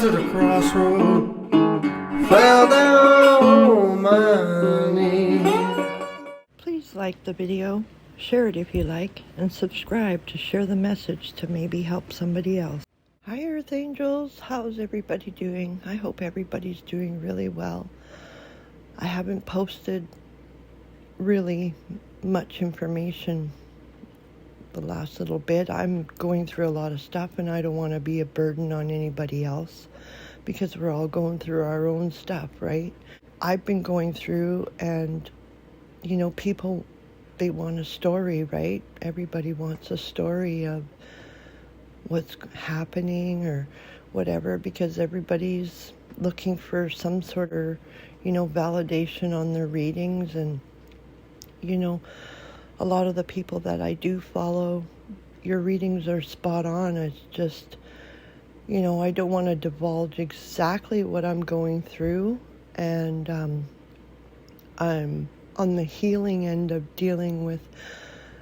to the crossroad, fell down on my knees. Please like the video, share it if you like, and subscribe to share the message to maybe help somebody else. Hi Earth Angels, how's everybody doing? I hope everybody's doing really well. I haven't posted really much information the last little bit. I'm going through a lot of stuff and I don't want to be a burden on anybody else because we're all going through our own stuff, right? I've been going through and, people, they want a story, right? Everybody wants a story of what's happening or whatever because everybody's looking for some sort of, validation on their readings. And, a lot of the people that I do follow, your readings are spot on. It's just, I don't want to divulge exactly what I'm going through. And I'm on the healing end of dealing with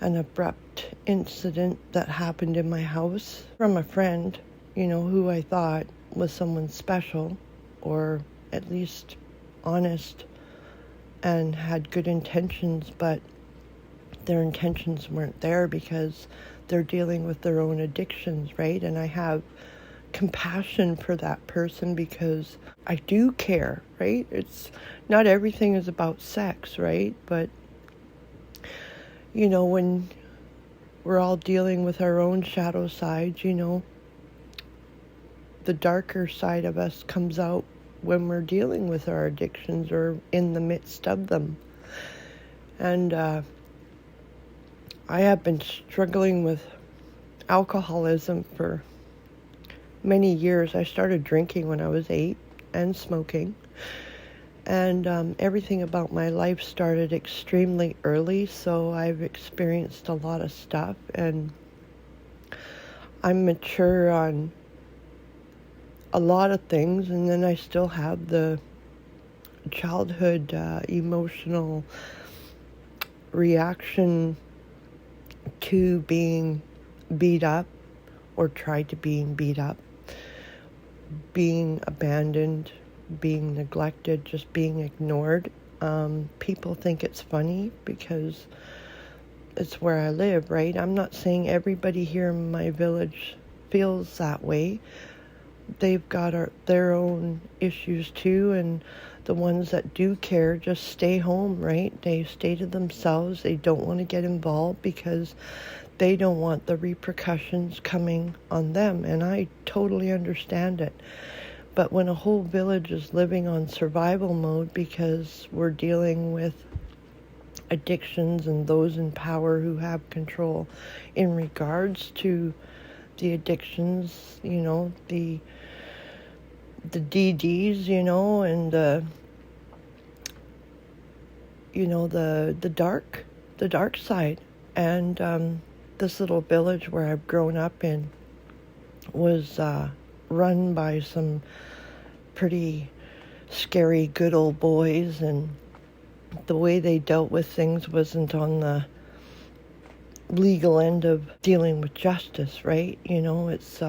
an abrupt incident that happened in my house from a friend, who I thought was someone special or at least honest and had good intentions, but their intentions weren't there because they're dealing with their own addictions, right? And I have compassion for that person because I do care, right? It's not everything is about sex, right? But when we're all dealing with our own shadow sides, the darker side of us comes out when we're dealing with our addictions or in the midst of them. And I have been struggling with alcoholism for many years. I started drinking when I was 8 and smoking. And everything about my life started extremely early, so I've experienced a lot of stuff. And I'm mature on a lot of things, and then I still have the childhood emotional reaction to being beat up or tried to being beat up, being abandoned, being neglected, just being ignored. People think it's funny because it's where I live, right? I'm not saying everybody here in my village feels that way. They've got their own issues too, and the ones that do care just stay home, right? They stay to themselves. They don't want to get involved because they don't want the repercussions coming on them, and I totally understand it. But when a whole village is living on survival mode because we're dealing with addictions and those in power who have control in regards to the addictions, the DDs, and the dark side. And this little village where I've grown up in was run by some pretty scary good old boys, and the way they dealt with things wasn't on the legal end of dealing with justice, right? It's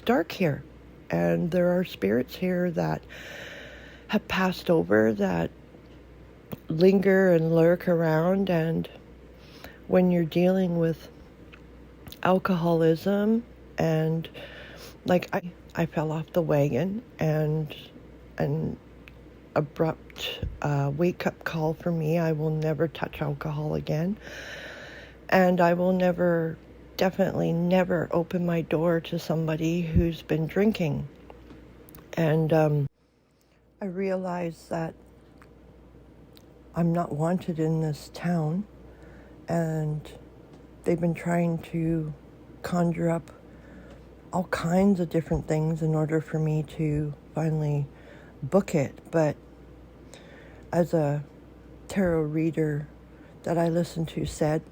dark here, and there are spirits here that have passed over that linger and lurk around. And when you're dealing with alcoholism and like I fell off the wagon, and an abrupt wake-up call for me. I will never touch alcohol again, and I will definitely never open my door to somebody who's been drinking. And I realized that I'm not wanted in this town, and they've been trying to conjure up all kinds of different things in order for me to finally book it. But as a tarot reader that I listened to said,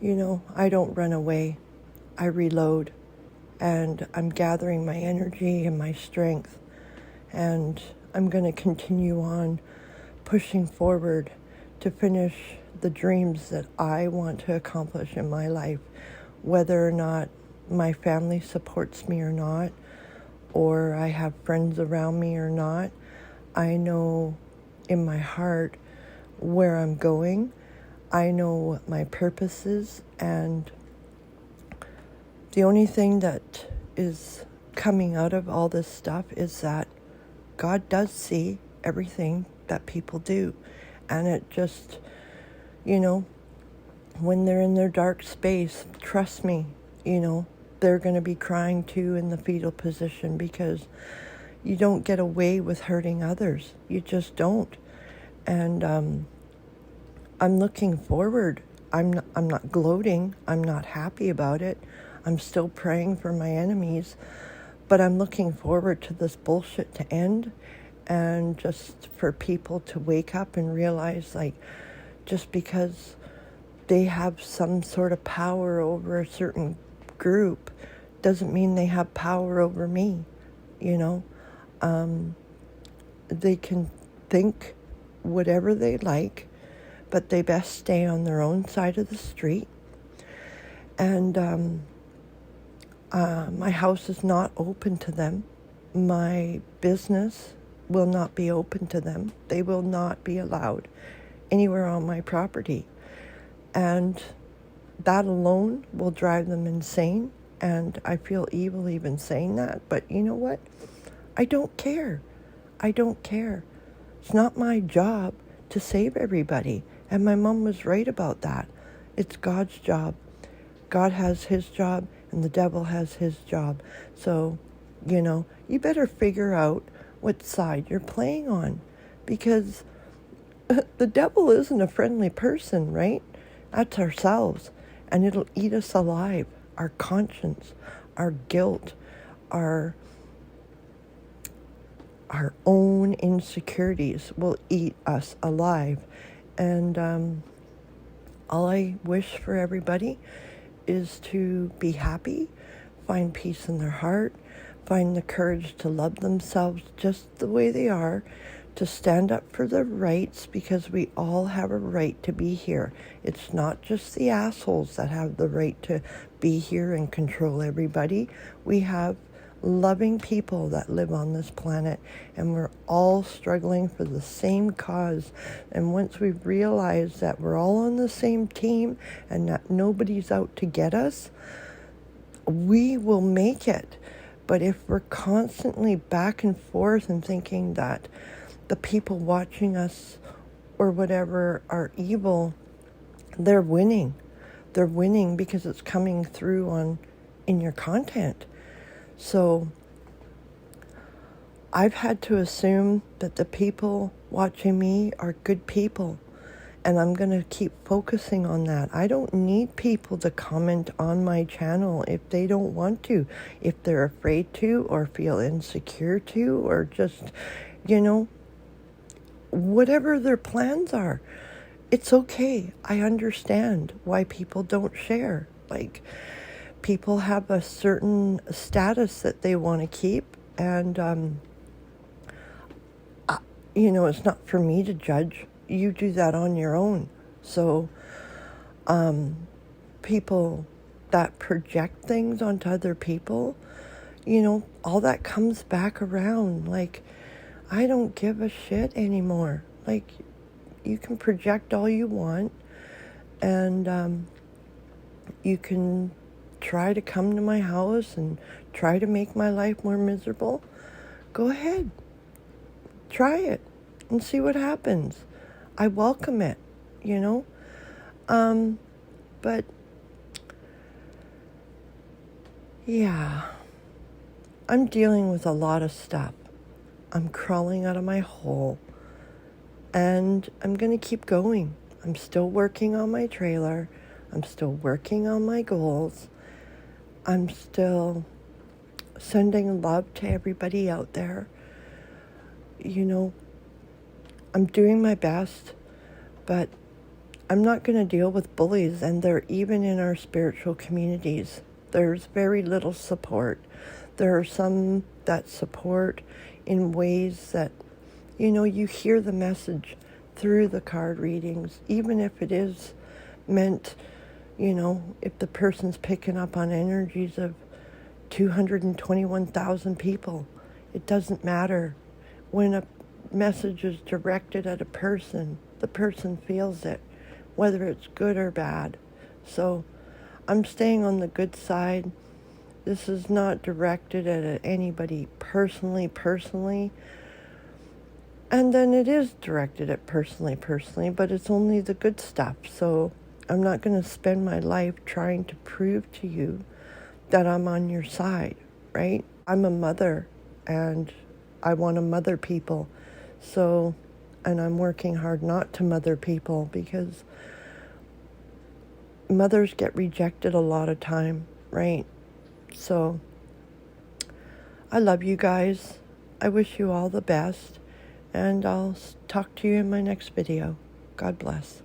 I don't run away, I reload, and I'm gathering my energy and my strength, and I'm going to continue on pushing forward to finish the dreams that I want to accomplish in my life, whether or not my family supports me or not, or I have friends around me or not. I know in my heart where I'm going. I know what my purpose is, and the only thing that is coming out of all this stuff is that God does see everything that people do. And it just, when they're in their dark space, trust me, they're going to be crying too in the fetal position, because you don't get away with hurting others. You just don't. And I'm looking forward. I'm not gloating. I'm not happy about it. I'm still praying for my enemies. But I'm looking forward to this bullshit to end, and just for people to wake up and realize, like, just because they have some sort of power over a certain group doesn't mean they have power over me, They can think whatever they like, but they best stay on their own side of the street. And my house is not open to them. My business will not be open to them. They will not be allowed anywhere on my property. And that alone will drive them insane. And I feel evil even saying that. But you know what? I don't care. I don't care. It's not my job to save everybody. And my mom was right about that. It's God's job. God has his job, and the devil has his job. So, you better figure out what side you're playing on, because the devil isn't a friendly person, right? That's ourselves, and it'll eat us alive. Our conscience, our guilt, our own insecurities will eat us alive. And all I wish for everybody is to be happy, find peace in their heart, find the courage to love themselves just the way they are, to stand up for their rights, because we all have a right to be here. It's not just the assholes that have the right to be here and control everybody. We have loving people that live on this planet, and we're all struggling for the same cause. And once we realize that we're all on the same team and that nobody's out to get us, we will make it. But if we're constantly back and forth and thinking that the people watching us or whatever are evil, they're winning. They're winning because it's coming through in your content. So I've had to assume that the people watching me are good people, and I'm going to keep focusing on that. I don't need people to comment on my channel if they don't want to, if they're afraid to, or feel insecure to, or just, whatever their plans are. It's okay. I understand why people don't share. Like, people have a certain status that they want to keep, and it's not for me to judge. You do that on your own. So people that project things onto other people, all that comes back around. Like, I don't give a shit anymore. Like, you can project all you want, and you can try to come to my house and try to make my life more miserable. Go ahead. Try it and see what happens. I welcome it, But, yeah, I'm dealing with a lot of stuff. I'm crawling out of my hole, and I'm going to keep going. I'm still working on my trailer. I'm still working on my goals. I'm still sending love to everybody out there. I'm doing my best, but I'm not going to deal with bullies, and they're even in our spiritual communities. There's very little support. There are some that support in ways that, you hear the message through the card readings, even if it is meant, if the person's picking up on energies of 221,000 people. It doesn't matter. When a message is directed at a person, the person feels it, whether it's good or bad. So I'm staying on the good side. This is not directed at anybody personally. And then it is directed at personally, but it's only the good stuff. So I'm not going to spend my life trying to prove to you that I'm on your side, right? I'm a mother and I want to mother people. So, and I'm working hard not to mother people because mothers get rejected a lot of time, right? So I love you guys. I wish you all the best. And I'll talk to you in my next video. God bless.